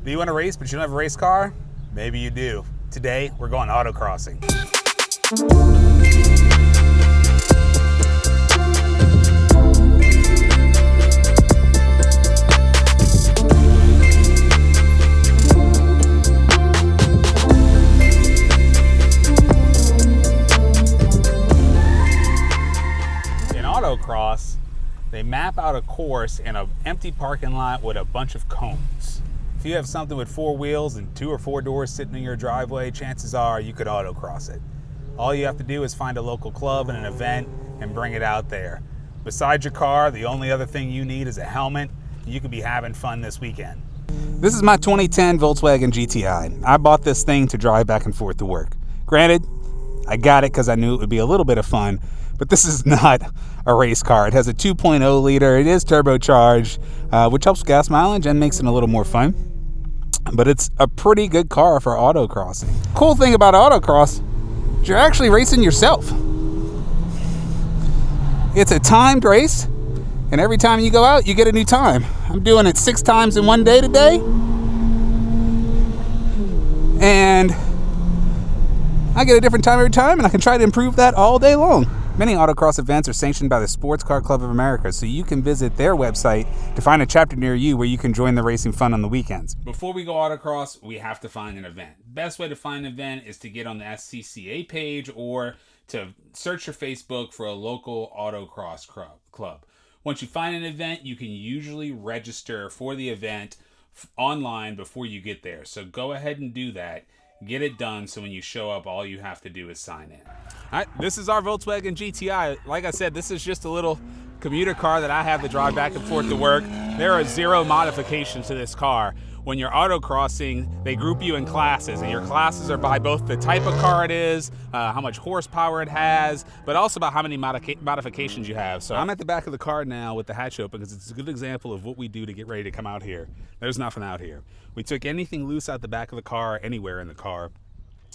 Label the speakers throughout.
Speaker 1: Do you want to race but you don't have a race car? Maybe you do. Today, we're going autocrossing. In autocross, they map out a course in an empty parking lot with a bunch of cones. If you have something with 4 wheels and 2 or 4 doors sitting in your driveway, chances are you could autocross it. All you have to do is find a local club and an event and bring it out there. Besides your car, the only other thing you need is a helmet. You could be having fun this weekend. This is my 2010 Volkswagen GTI. I bought this thing to drive back and forth to work. Granted, I got it because I knew it would be a little bit of fun, but this is not a race car. It has a 2.0 liter. It is turbocharged, which helps gas mileage and makes it a little more fun. But it's a pretty good car for autocrossing. Cool thing about autocross is you're actually racing yourself. It's a timed race, and every time you go out, you get a new time. I'm doing it 6 times in one day today, and I get a different time every time, and I can try to improve that all day long. Many autocross events are sanctioned by the Sports Car Club of America, so you can visit their website to find a chapter near you where you can join the racing fun on the weekends. Before we go autocross, we have to find an event. Best way to find an event is to get on the SCCA page or to search your Facebook for a local autocross club. Once you find an event, you can usually register for the event online before you get there. So go ahead and do that. Get it done so when you show up, all you have to do is sign in. All right, this is our Volkswagen GTI. Like I said, this is just a little commuter car that I have to drive back and forth to work. There are 0 modifications to this car. When you're autocrossing, they group you in classes, and your classes are by both the type of car it is, how much horsepower it has, but also about how many modifications you have. So I'm at the back of the car now with the hatch open because it's a good example of what we do to get ready to come out here. There's nothing out here. We took anything loose out the back of the car, anywhere in the car,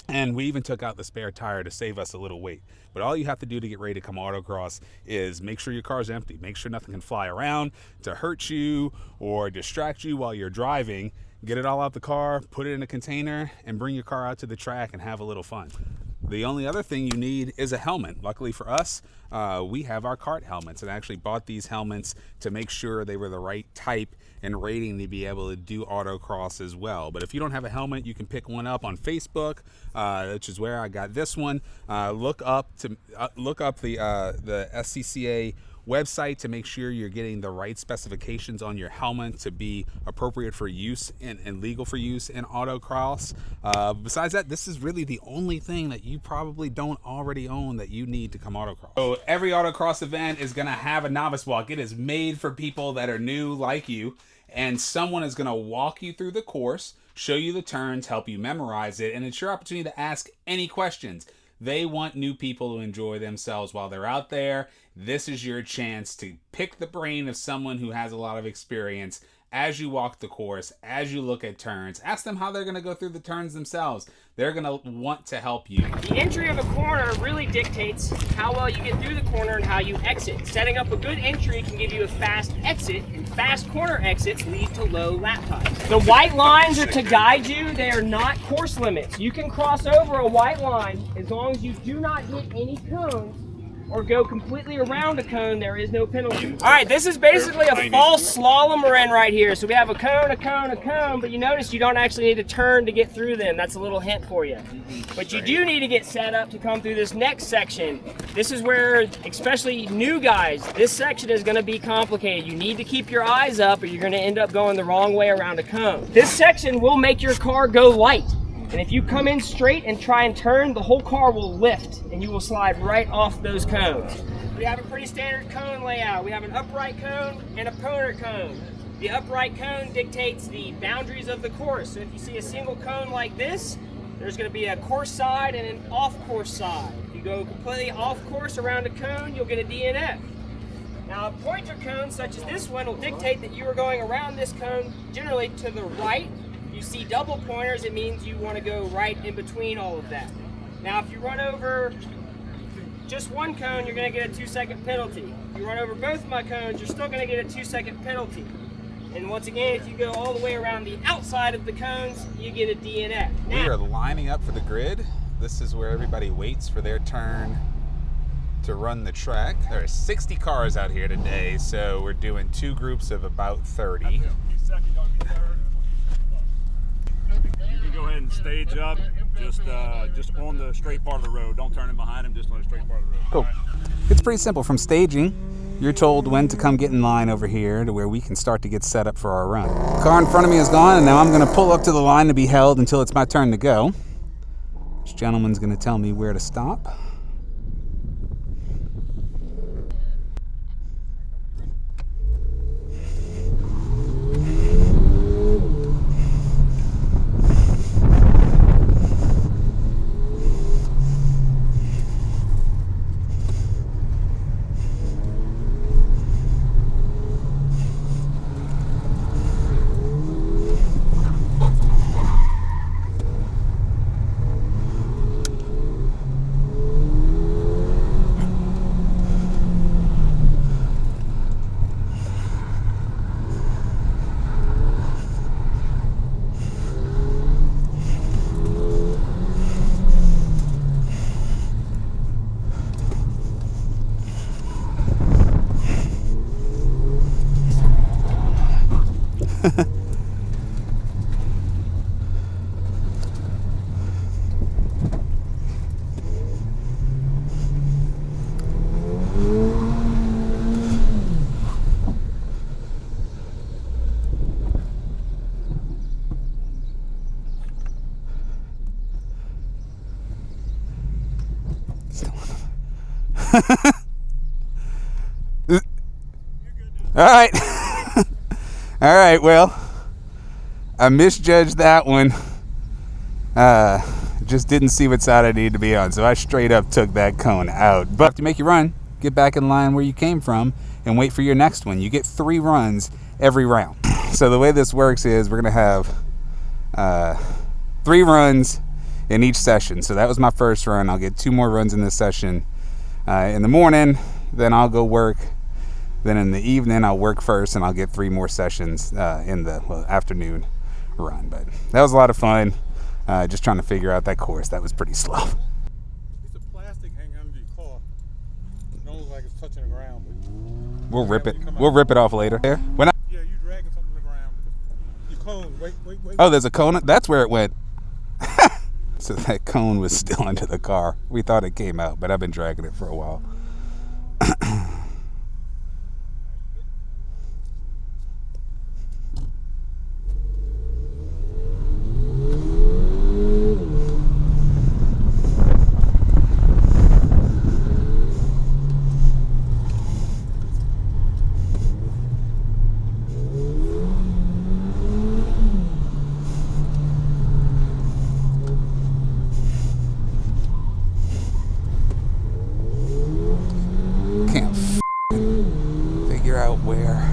Speaker 1: and we even took out the spare tire to save us a little weight. But all you have to do to get ready to come autocross is make sure your car's empty. Make sure nothing can fly around to hurt you or distract you while you're driving. Get it all out the car, put it in a container, and bring your car out to the track and have a little fun. The only other thing you need is a helmet. Luckily for us, we have our Kart helmets, and I actually bought these helmets to make sure they were the right type and rating to be able to do autocross as well. But if you don't have a helmet, you can pick one up on Facebook, which is where I got this one. Look up the SCCA website to make sure you're getting the right specifications on your helmet to be appropriate for use and legal for use in autocross. Besides that, this is really the only thing that you probably don't already own that you need to come autocross. So every autocross event is going to have a novice walk. It is made for people that are new like you, and someone is going to walk you through the course, show you the turns, help you memorize it, and it's your opportunity to ask any questions. They want new people to enjoy themselves while they're out there. This is your chance to pick the brain of someone who has a lot of experience as you walk the course, as you look at turns. Ask them how they're going to go through the turns themselves. They're going to want to help you.
Speaker 2: The entry of a corner really dictates how well you get through the corner and how you exit. Setting up a good entry can give you a fast exit, and fast corner exits lead to low lap times. The white lines are to guide you. They are not course limits. You can cross over a white line as long as you do not hit any cones or go completely around a cone. There is no penalty. All right, this is basically a false slalom we're in right here. So we have a cone, a cone, a cone, but you notice you don't actually need to turn to get through them. That's a little hint for you. But you do need to get set up to come through this next section. This is where, especially new guys, this section is going to be complicated. You need to keep your eyes up or you're going to end up going the wrong way around a cone. This section will make your car go light. And if you come in straight and try and turn, the whole car will lift and you will slide right off those cones. We have a pretty standard cone layout. We have an upright cone and a pointer cone. The upright cone dictates the boundaries of the course. So if you see a single cone like this, there's going to be a course side and an off-course side. If you go completely off-course around a cone, you'll get a DNF. Now a pointer cone such as this one will dictate that you are going around this cone generally to the right. You see double pointers, it means you want to go right in between all of that. Now if you run over just one cone, you're going to get a 2-second penalty. If you run over both of my cones, you're still going to get a 2-second penalty. And once again, if you go all the way around the outside of the cones, you get a DNF.
Speaker 1: We are lining up for the grid. This is where everybody waits for their turn to run the track. There are 60 cars out here today, so we're doing two groups of about 30.
Speaker 3: You can go ahead and stage up, just on the straight part of the road. Don't turn in behind him, just on the straight part of the road.
Speaker 1: Cool. It's pretty simple. From staging, you're told when to come get in line over here to where we can start to get set up for our run. The car in front of me is gone, and now I'm going to pull up to the line to be held until it's my turn to go. This gentleman's going to tell me where to stop. All right. All right, well, I misjudged that one. Just didn't see what side I needed to be on, so I straight up took that cone out. But to make you run, get back in line where you came from and wait for your next one. You get 3 runs every round. So the way this works is we're going to have 3 runs in each session. So that was my first run. I'll get 2 more runs in this session in the morning, then I'll go work. Then in the evening, I'll work first, and I'll get 3 more sessions in the afternoon run. But that was a lot of fun, just trying to figure out that course. That was pretty slow.
Speaker 4: Piece of plastic hanging under your car. It don't look like it's touching the ground. But
Speaker 1: We'll rip it. We'll rip it off later.
Speaker 4: yeah, you dragging something to the ground. Your cone. Wait.
Speaker 1: Oh, there's a cone. That's where it went. So that cone was still under the car. We thought it came out, but I've been dragging it for a while. Figure out where.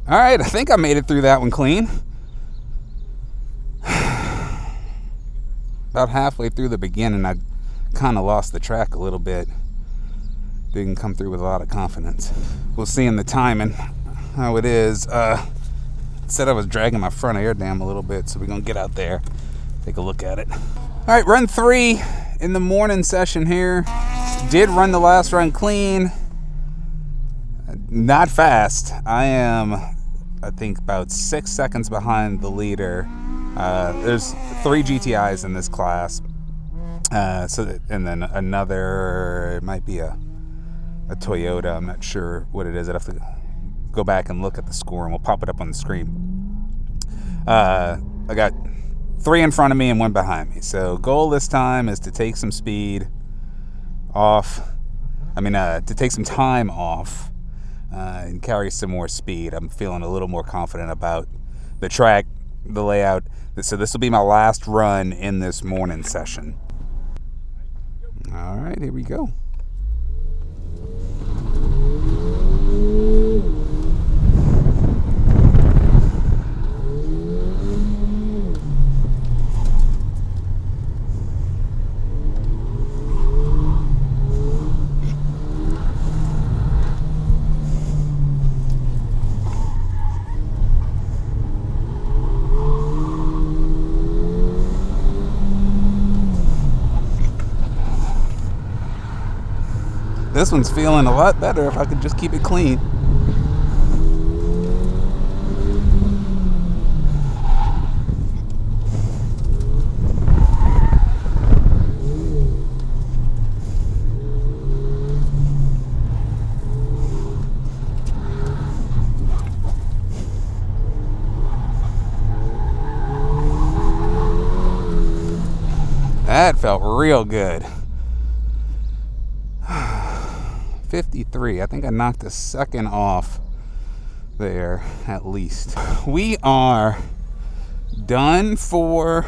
Speaker 1: All right, I think I made it through that one clean. About halfway through the beginning, I kind of lost the track a little bit. Didn't come through with a lot of confidence. We'll see in the timing how it is. Said I was dragging my front air dam a little bit, so we're gonna get out there, take a look at it. All right, run 3 in the morning session here. Did run the last run clean. Not fast. I am, I think, about 6 seconds behind the leader. There's 3 GTIs in this class. And then another, it might be a Toyota. I'm not sure what it is. I'd have to go back and look at the score, and we'll pop it up on the screen. I got 3 in front of me and 1 behind me. So goal this time is to take some speed off to take some time off and carry some more speed. I'm feeling a little more confident about the track, the layout. So this will be my last run in this morning session. All right, here we go. This one's feeling a lot better if I could just keep it clean. That felt real good. 53. I think I knocked a second off there at least. We are done for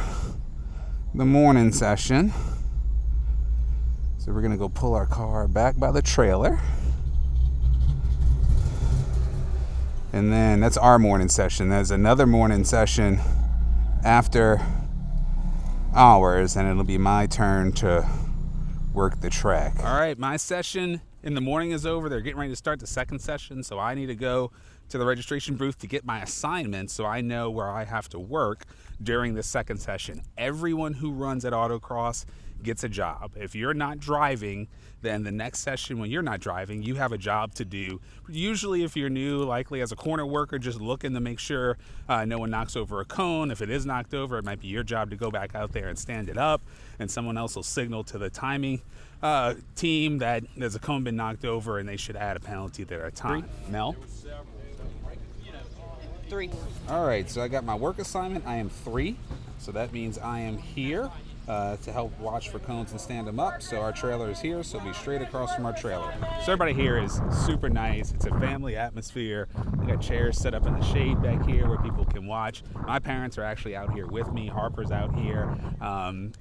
Speaker 1: the morning session. So we're gonna go pull our car back by the trailer. And then that's our morning session. There's another morning session after hours, and it'll be my turn to work the track. All right, my session in the morning is over. They're getting ready to start the second session, so I need to go to the registration booth to get my assignment so I know where I have to work during the second session. Everyone who runs at Autocross gets a job. If you're not driving, then the next session when you're not driving, you have a job to do. Usually if you're new, likely as a corner worker, just looking to make sure no one knocks over a cone. If it is knocked over, it might be your job to go back out there and stand it up, and someone else will signal to the timing team that there's a cone been knocked over and they should add a penalty to their time. Mel?
Speaker 2: 3.
Speaker 1: All right, so I got my work assignment. I am 3, so that means I am here to help watch for cones and stand them up. So our trailer is here, so it'll be straight across from our trailer. So everybody here is super nice. It's a family atmosphere. We got chairs set up in the shade back here where people can watch. My parents are actually out here with me. Harper's out here.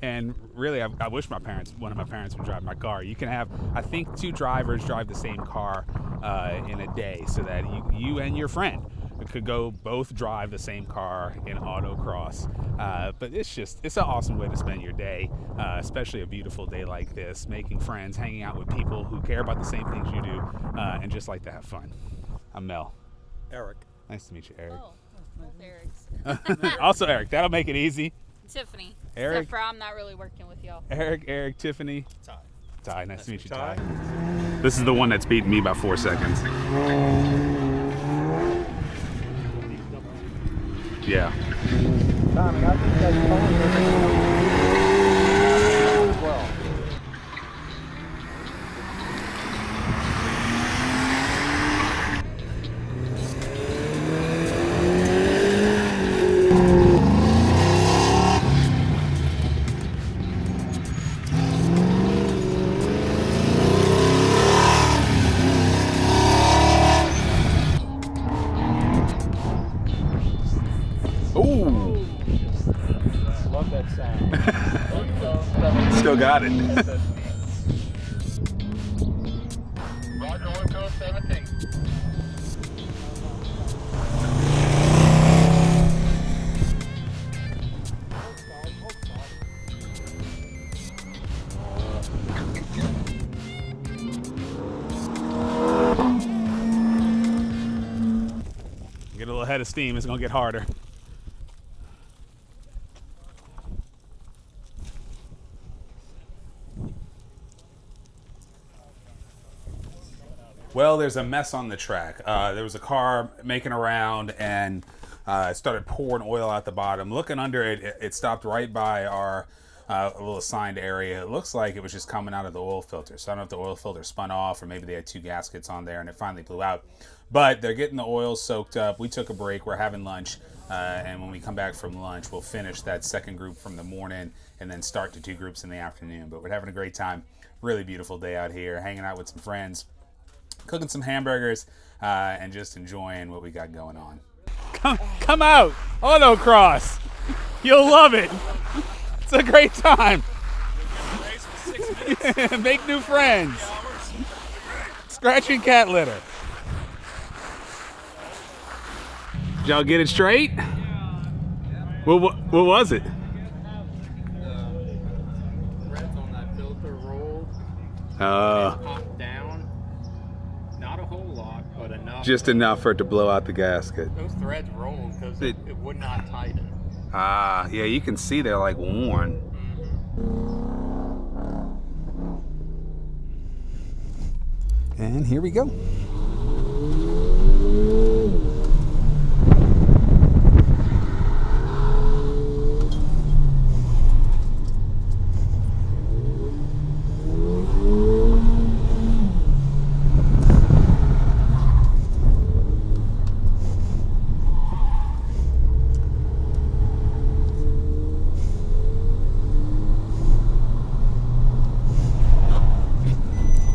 Speaker 1: And really, I wish one of my parents would drive my car. You can have, I think, 2 drivers drive the same car in a day, so that you and your friend could go both drive the same car in autocross. But it's an awesome way to spend your day, especially a beautiful day like this, making friends, hanging out with people who care about the same things you do, and just like to have fun. I'm Mel.
Speaker 4: Eric.
Speaker 1: Nice to meet you, Eric.
Speaker 5: Oh, both Erics.
Speaker 1: Also Eric, that'll make it easy.
Speaker 5: Tiffany.
Speaker 1: Eric.
Speaker 5: Except for I'm not really working with y'all.
Speaker 1: Eric, Tiffany. Ty, nice to meet you,
Speaker 4: Ty.
Speaker 1: This is the one that's beating me by 4 seconds. Yeah.
Speaker 4: Tommy, I think that's well. Love that sound.
Speaker 1: Still got it.
Speaker 6: Roger, 1 code 17.
Speaker 1: Get a little head of steam, it's gonna get harder. Well, there's a mess on the track. There was a car making around and it started pouring oil out the bottom. Looking under it, it stopped right by our little assigned area. It looks like it was just coming out of the oil filter. So I don't know if the oil filter spun off or maybe they had 2 gaskets on there and it finally blew out. But they're getting the oil soaked up. We took a break. We're having lunch. And when we come back from lunch, we'll finish that second group from the morning and then start the 2 groups in the afternoon. But we're having a great time. Really beautiful day out here, hanging out with some friends, cooking some hamburgers, and just enjoying what we got going on. Come out, Autocross. You'll love it. It's a great time. Make new friends. Scratching cat litter. Did y'all get it straight? What was it?
Speaker 7: Threads on that filter rolled. Popped down. Not a whole lot, but enough.
Speaker 1: Just enough for it to blow out the gasket.
Speaker 7: Those threads rolled because it would not tighten.
Speaker 1: Ah, yeah, you can see they're like worn. And here we go.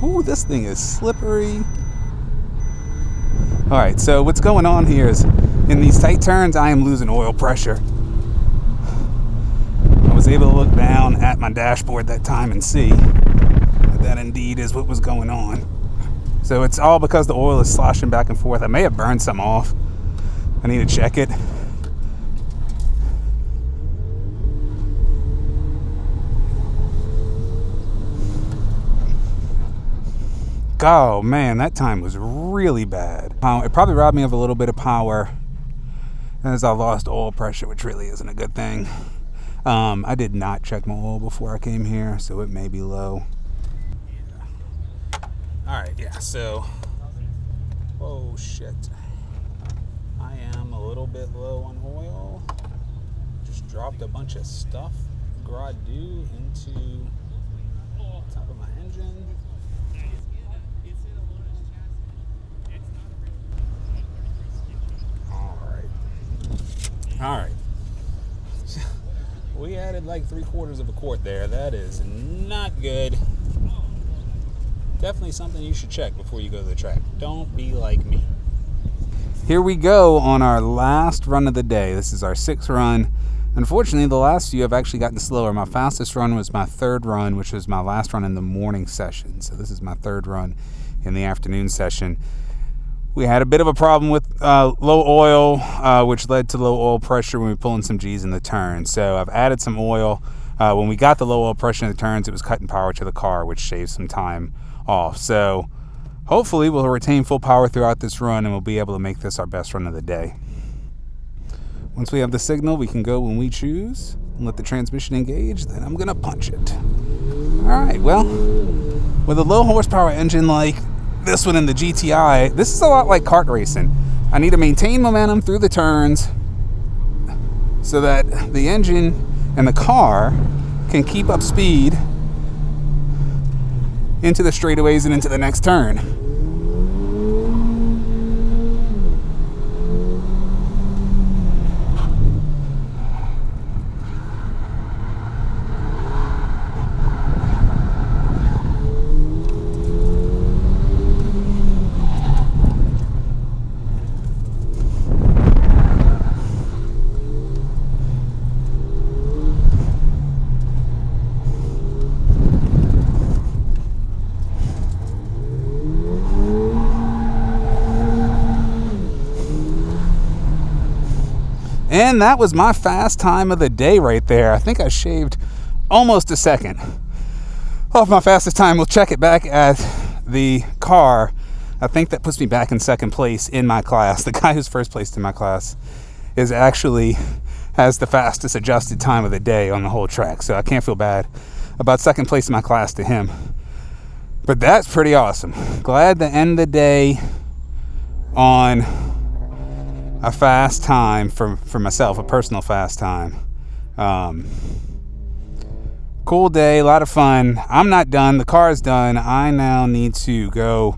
Speaker 1: Ooh, this thing is slippery. All right, so what's going on here is in these tight turns, I am losing oil pressure. I was able to look down at my dashboard that time and see that indeed is what was going on. So it's all because the oil is sloshing back and forth. I may have burned some off. I need to check it. Oh man, that time was really bad. It probably robbed me of a little bit of power as I lost oil pressure, which really isn't a good thing. I did not check my oil before I came here, so it may be low. Yeah. All right, yeah, so, oh shit. I am a little bit low on oil. Just dropped a bunch of stuff, gradu, into the top of my engine. All right. We added like 3/4 of a quart there. That is not good. Definitely something you should check before you go to the track. Don't be like me. Here we go on our last run of the day. This is our 6th run. Unfortunately, the last few have actually gotten slower. My fastest run was my 3rd run, which was my last run in the morning session. So this is my 3rd run in the afternoon session. We had a bit of a problem with low oil, which led to low oil pressure when we were pulling some G's in the turn. So I've added some oil. When we got the low oil pressure in the turns, it was cutting power to the car, which saved some time off. So hopefully we'll retain full power throughout this run and we'll be able to make this our best run of the day. Once we have the signal, we can go when we choose and let the transmission engage. Then I'm gonna punch it. All right, well, with a low horsepower engine like this one in the GTI, this is a lot like kart racing. I need to maintain momentum through the turns so that the engine and the car can keep up speed into the straightaways and into the next turn. And that was my fast time of the day right there. I think I shaved almost a second off my fastest time. We'll check it back at the car. I think that puts me back in 2nd place in my class. The guy who's 1st place in my class is actually has the fastest adjusted time of the day on the whole track. So I can't feel bad about 2nd place in my class to him. But that's pretty awesome. Glad to end the day on a fast time for myself, a personal fast time. Cool day, a lot of fun. I'm not done. The car is done. I now need to go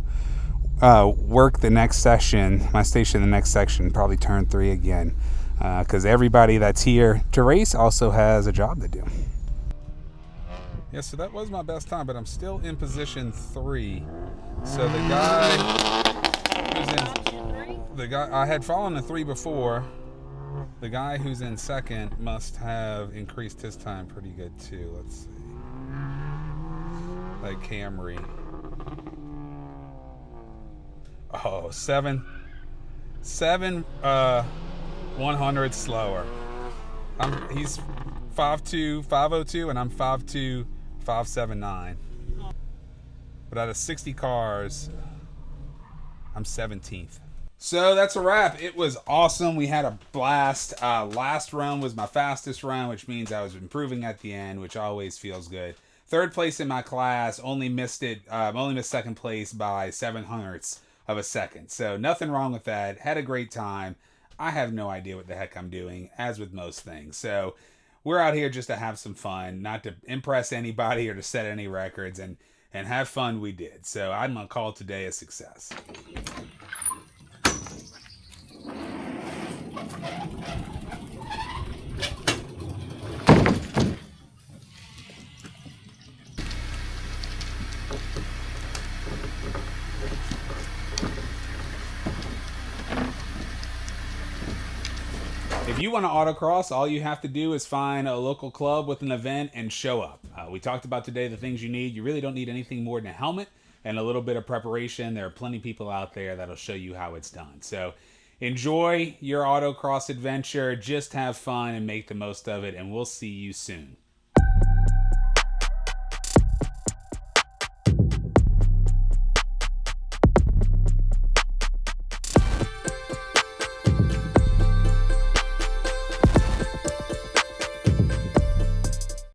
Speaker 1: work the next session, my station, the next section, probably turn 3 again, because everybody that's here to race also has a job to do. Yeah, so that was my best time, but I'm still in position 3. So the guy I had fallen to 3 before. The guy who's in second must have increased his time pretty good too. Let's see. Like Camry. Oh, 7 100 slower. He's 5'2", 502, and I'm 5'2", 579. But out of 60 cars, I'm 17th. So that's a wrap. It was awesome. We had a blast. Last run was my fastest run, which means I was improving at the end, which always feels good. 3rd place in my class. Only missed second place by 0.07 of a second. So nothing wrong with that. Had a great time. I have no idea what the heck I'm doing, as with most things. So we're out here just to have some fun, not to impress anybody or to set any records, and have fun we did. So I'm going to call today a success. If you want to autocross, all you have to do is find a local club with an event and show up. We talked about today the things you need. You really don't need anything more than a helmet and a little bit of preparation. There are plenty of people out there that'll show you how it's done. So enjoy your autocross adventure. Just have fun and make the most of it, and we'll see you soon.